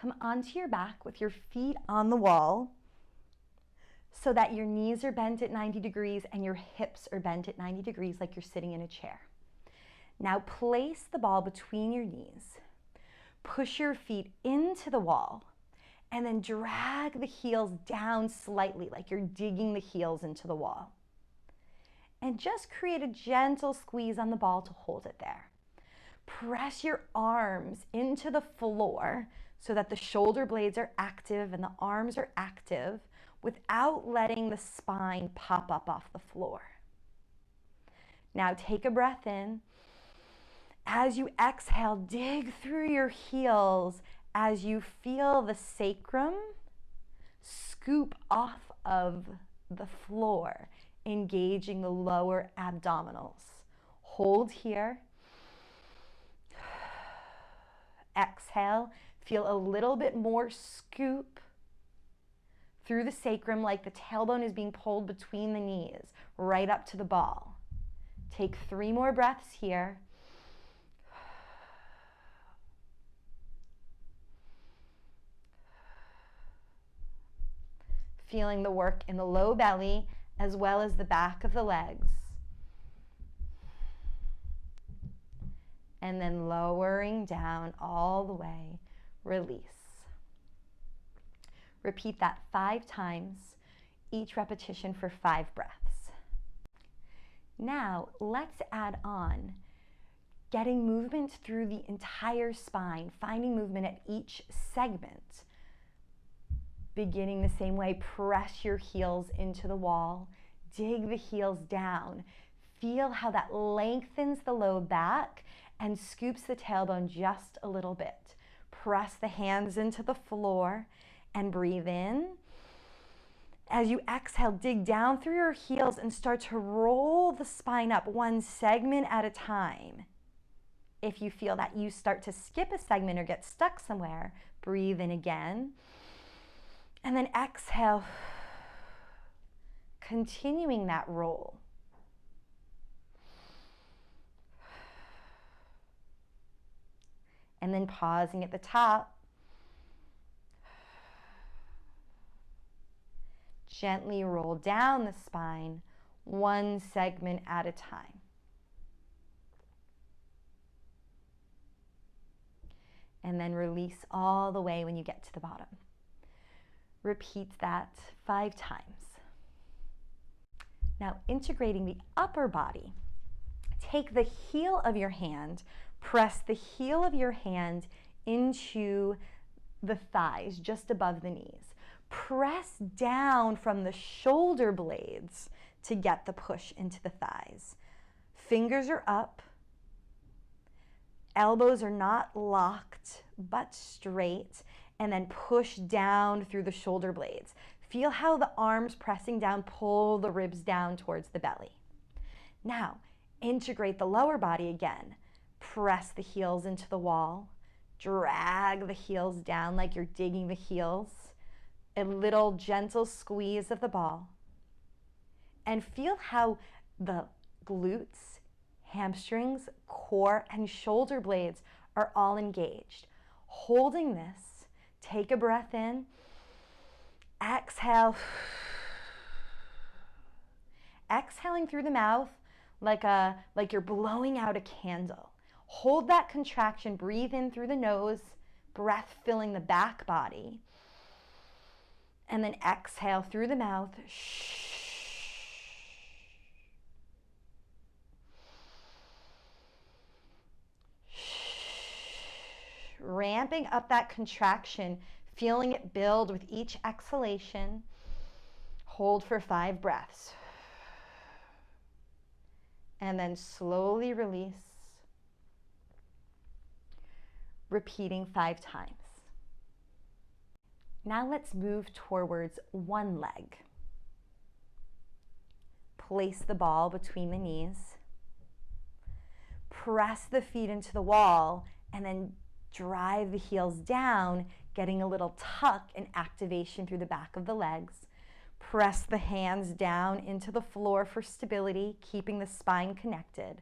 come onto your back with your feet on the wall so that your knees are bent at 90 degrees and your hips are bent at 90 degrees like you're sitting in a chair. Now place the ball between your knees. Push your feet into the wall and then drag the heels down slightly like you're digging the heels into the wall. And just create a gentle squeeze on the ball to hold it there. Press your arms into the floor so that the shoulder blades are active and the arms are active without letting the spine pop up off the floor. Now take a breath in. As you exhale, dig through your heels as you feel the sacrum scoop off of the floor, engaging the lower abdominals. Hold here. Exhale, feel a little bit more scoop through the sacrum like the tailbone is being pulled between the knees, right up to the ball. Take 3 more breaths here. Feeling the work in the low belly as well as the back of the legs. And then lowering down all the way, release. Repeat that 5 times, each repetition for 5 breaths. Now, let's add on getting movement through the entire spine, finding movement at each segment. Beginning the same way, press your heels into the wall, dig the heels down. Feel how that lengthens the low back and scoops the tailbone just a little bit. Press the hands into the floor and breathe in. As you exhale, dig down through your heels and start to roll the spine up 1 segment at a time. If you feel that you start to skip a segment or get stuck somewhere, breathe in again. And then exhale, continuing that roll. And then pausing at the top. Gently roll down the spine, 1 segment at a time. And then release all the way when you get to the bottom. Repeat that 5 times. Now integrating the upper body. Take the heel of your hand, press the heel of your hand into the thighs, just above the knees. Press down from the shoulder blades to get the push into the thighs. Fingers are up. Elbows are not locked, but straight. And then push down through the shoulder blades. Feel how the arms pressing down pull the ribs down towards the belly. Now, integrate the lower body again. Press the heels into the wall. Drag the heels down like you're digging the heels. A little gentle squeeze of the ball. And feel how the glutes, hamstrings, core, and shoulder blades are all engaged. Holding this, take a breath in. Exhale. Exhaling through the mouth like you're blowing out a candle. Hold that contraction. Breathe in through the nose. Breath filling the back body. And then exhale through the mouth. Ramping up that contraction, feeling it build with each exhalation. Hold for 5 breaths. And then slowly release. Repeating 5 times. Now let's move towards one leg. Place the ball between the knees. Press the feet into the wall and then drive the heels down, getting a little tuck and activation through the back of the legs. Press the hands down into the floor for stability, keeping the spine connected.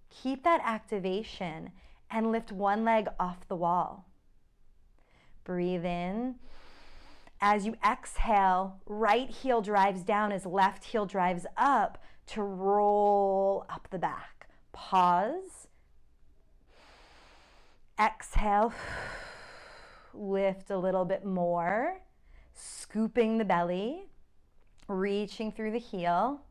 Keep that activation and lift one leg off the wall. Breathe in. As you exhale, right heel drives down as left heel drives up to roll up the back. Pause. Exhale. Lift a little bit more. Scooping the belly. Reaching through the heel.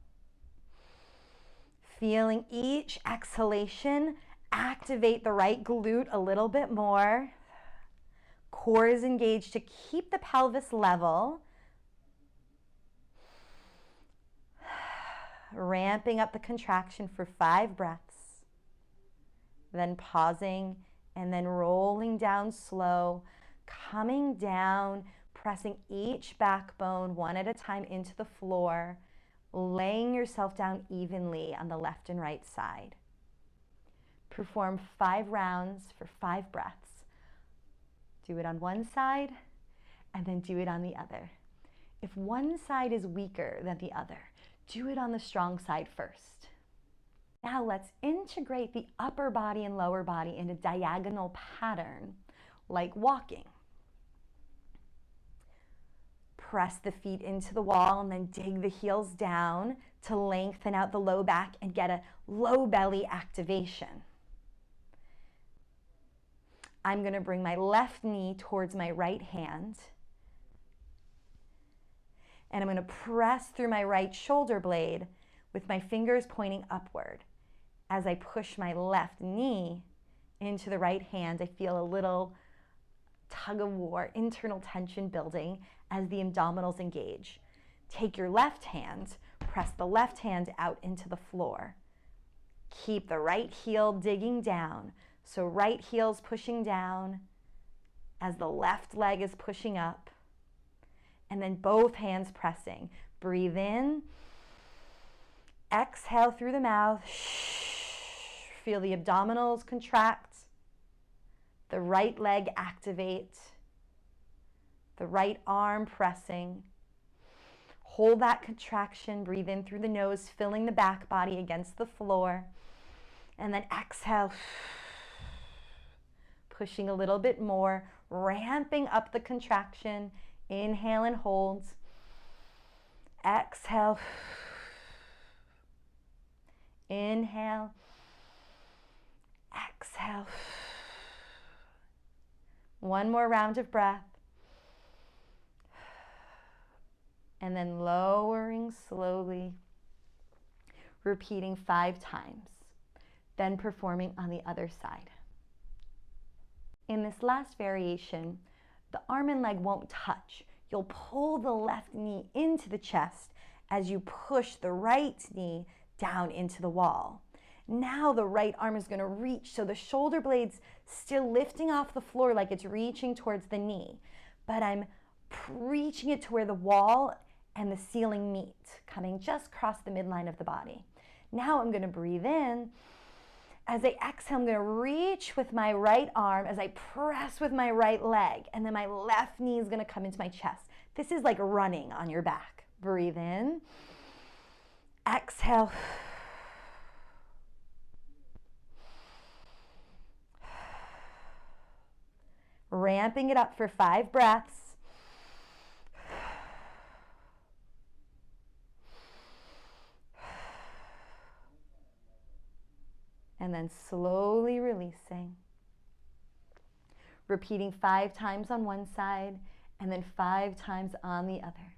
Feeling each exhalation activate the right glute a little bit more. Core is engaged to keep the pelvis level. Ramping up the contraction for 5 breaths. Then pausing and then rolling down slow, coming down, pressing each backbone one at a time into the floor, laying yourself down evenly on the left and right side. Perform 5 rounds for 5 breaths. Do it on one side and then do it on the other. If one side is weaker than the other, do it on the strong side first. Now let's integrate the upper body and lower body in a diagonal pattern, like walking. Press the feet into the wall and then dig the heels down to lengthen out the low back and get a low belly activation. I'm going to bring my left knee towards my right hand. And I'm going to press through my right shoulder blade with my fingers pointing upward. As I push my left knee into the right hand, I feel a little tug of war, internal tension building as the abdominals engage. Take your left hand, press the left hand out into the floor. Keep the right heel digging down. So right heel's pushing down as the left leg is pushing up. And then both hands pressing. Breathe in. Exhale through the mouth. Feel the abdominals contract. The right leg activate. The right arm pressing. Hold that contraction. Breathe in through the nose, filling the back body against the floor. And then exhale. Pushing a little bit more, ramping up the contraction. Inhale and hold. Exhale. Inhale. Exhale. One more round of breath. And then lowering slowly, repeating 5 times, then performing on the other side. In this last variation, the arm and leg won't touch. You'll pull the left knee into the chest as you push the right knee down into the wall. Now the right arm is going to reach, so the shoulder blade's still lifting off the floor like it's reaching towards the knee, but I'm reaching it to where the wall and the ceiling meet, coming just across the midline of the body. Now I'm going to breathe in. As I exhale, I'm going to reach with my right arm as I press with my right leg, and then my left knee is going to come into my chest. This is like running on your back. Breathe in. Exhale. Ramping it up for 5 breaths. And then slowly releasing. Repeating 5 times on one side and then 5 times on the other.